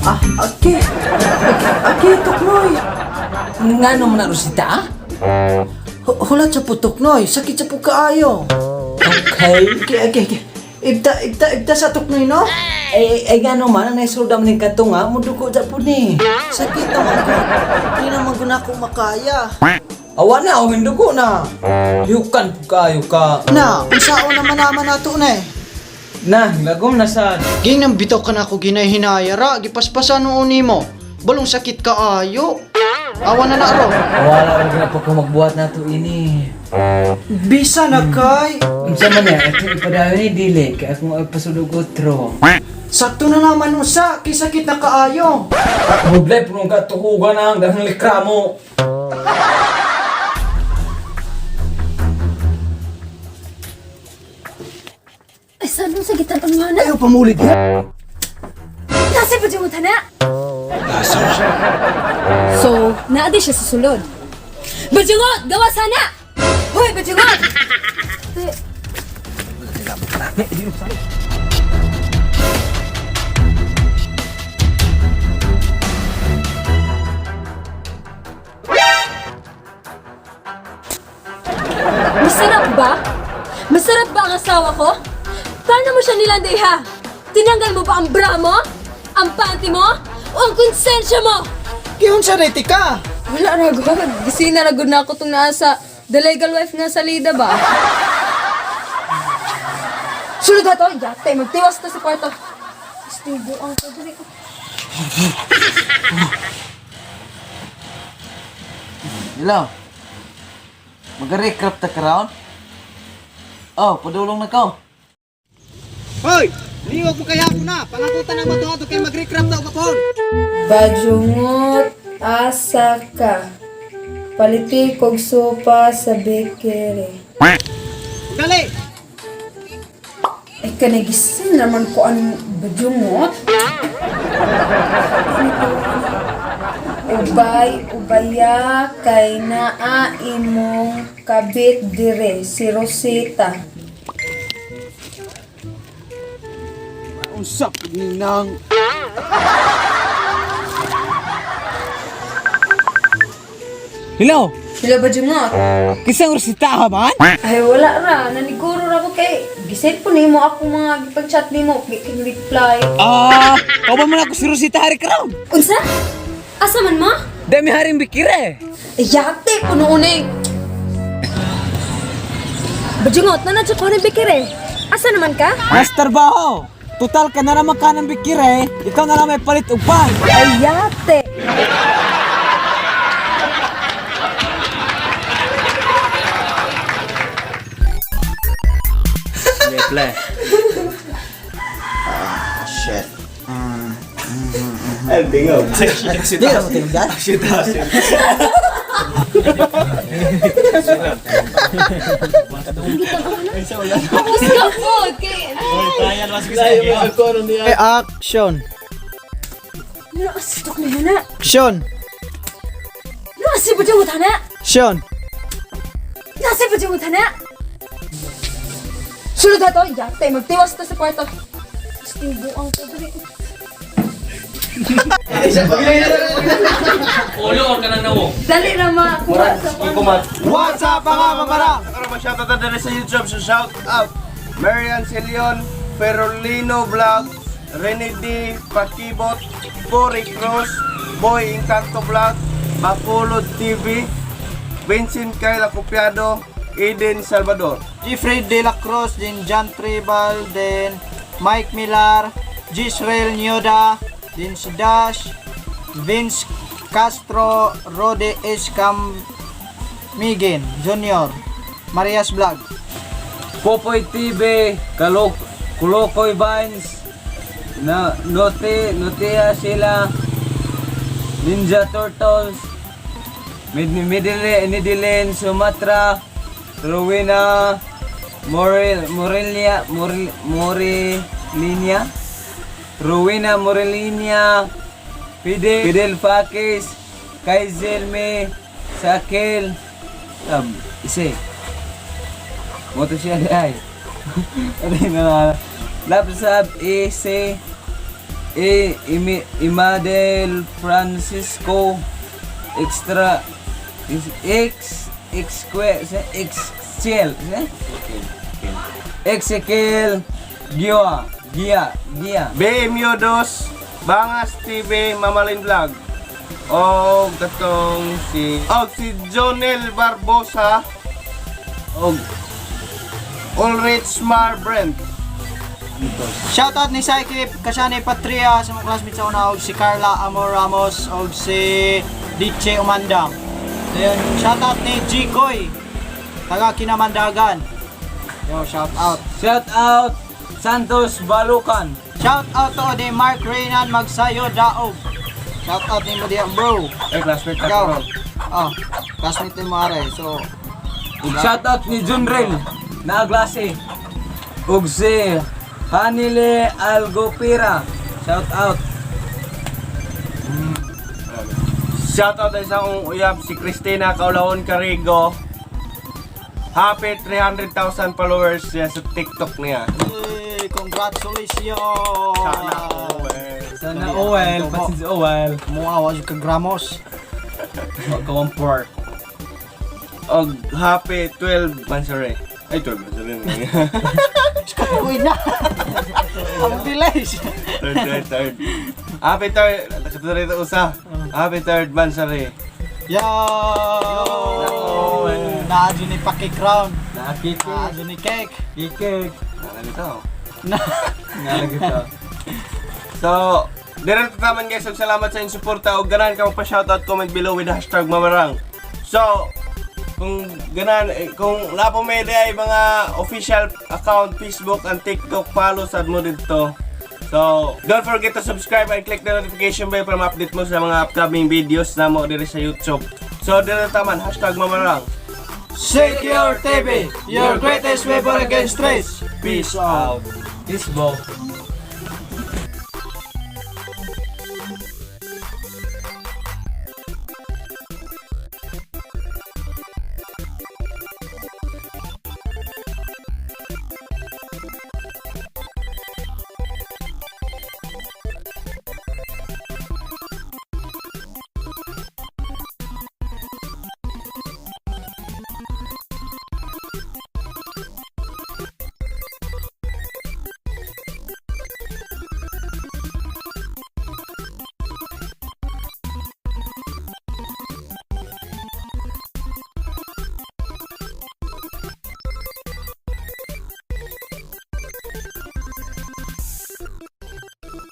Okay. Okay, Tuknoy. Nga naman na Rosita? Hulat sa po, Tuknoy. Sakit sa po kaayo. Okay. Okay. Ibta sa Tuknoy, no? Nga naman, naisulda mo ng katunga, muduko dyan po ni. Sakit naman ko. Hindi naman ko na ako makaya. Awa na, hindi ko na. Yukan po kayo ka. Na, kung saan naman nato na eh. Na, lagom na sa... Ginang bitaw ka na ako ginay-hinayara. Gipaspasan noon ni mo. Balong sakit ka ayo. Awa na ro. Wala rin na po kung magbuhat na to ini. Bisa na kay. Unsa man ya, ito ipadayon ni Dili, kaya kung ipasudog utro. Sakto na naman mo sa. Kisakit na kaayo. Bublay, punong katukugan na ang dahang likra mo. Ay, saan mo sa gitan ang mana? Ayaw pamulit ya. Nasa pa dyan mo tana? So, naadi siya sa sulod. Bajungot! Gawa sana! Hoy, Bajungot! Masarap ba? Masarap ba ang asawa ko? Paano mo siya nilanday ha? Tinanggal mo ba ang bra mo? Ang panty mo? O ang konsensya mo? Kihon sa reti ka. Wala na gud. Gisina na gud na ako tong nasa the legal wife nga sa Lida ba? Sulod na to, yate, magtiwas to sa kwarto. Stigo ang kadiri ko. Hello. Mag-recraft ta karon? Oh, padulong na ko. Hoy! Liwag mo kaya ako na. Pangakutan ang matuha kay mag-recraft daw kapon. Bajungot asa ka. Paliti kog sopa sa bakery. Dali! Ay kanagisin naman ko ang bajungot. Ubaya kay naa imong kabit dire si Rosita. Usap ni nang. Hello. Sila bajungot. Kisang Rosita man? Ay wala ra, naniguro ra ko kay giset po nimo ako mga gipag-chat nimo, king reply. Kauban mo na ako si Rosita hari karon. Unsa? Asa man mo? Dami haring bikire. Ay, yate, puno unay. Bajungot, nanadyo ko ng bikire. Asa naman ka? Mas trabaho. Total ka na naman ka ng bikire, ikaw na lang may palit upan. Ay, yate. Shit. Di ka mo tinugdan? Ikaw po, kay... Action. Nakasitok na yun na. Action. Nasi bajungot na. Action. Nasi bajungot na. Sulod na to, yate, magtiwas to sa kwarto. Stigo ang kadiri. Dali na makuha sa kwarto. What's up mga mamara? Shoutout na dali sa YouTube, so shout out Marian Celion, Ferolino Vlog, Rene D, Pakibot, Cory Cruz, Boy Encanto Vlog, Bacolod TV, Vincent Kyle Acopiado, Eden Salvador. Jeffrey De La Cruz, din John Tribal, din Mike Millar, Gisrael Nyoda, din si Dash, Vince Castro, Rode Escam, Migin Junior, Marias Vlog. Popoy TV, Kulokoy Vines, Notea sila, Ninja Turtles, Midilin, Sumatra, Rowena, Morelinia, Rowena Morelinia, Fidel Fakis, Kaizel Me, Sakil, isi. Moto siya di ay. Labsab, isi, Imadel Francisco extra Ezekiel Gia BMU2 Bangas TV Mamalin Vlog. O katong si Jonel Barbosa og Ulrich Mar Brent. Shoutout ni Saikip, Kasyani Patria sa mga classmates sa una, og si Carla Amor Ramos, og si Diche Umanda. Then, shoutout ni Jikoy, taga Kinamandagan. Yo, shoutout. Shout out Santos Balukan. Shoutout to ni Mark Reynan Magsayo Daog. Shoutout ni mo diyan, bro. Classmate Ikaw. ako. Classmate ni Mare. So, Shout out ni Junrel na Aglase. Ug si Hanile Algopira. Shout out. Shoutout sa akong uyab si Cristina Kaulahon Carigo. Happy 300,000 followers siya sa TikTok niya. hey, congratulations! Sana OL, pasin si OL. Muawa ka gramos. Magkawang pork. Og happy 12 Mansare. Ay 12 Mansare. Uy na! Ang delays! Third. Happy third. Nakatulad ito usa. Happy third Mansare. Yo! Naadyo ni Paki Crown. Nakikik. Naadyo ni Cake. Kikik. Nalagito. Nalagito. So, diretso naman guys, og salamat sa inyong suporta og ganahan ka pa shoutout, comment below with hashtag Mamarang. So, kung ganan kung lapo may ay mga official account Facebook and TikTok, follow sad mo dito. So, don't forget to subscribe and click the notification bell para ma-update mo sa mga upcoming videos na mo diri sa YouTube. So, diretso naman hashtag Mamarang. Secure TV, your greatest weapon against stress. Peace out. Peace, bro.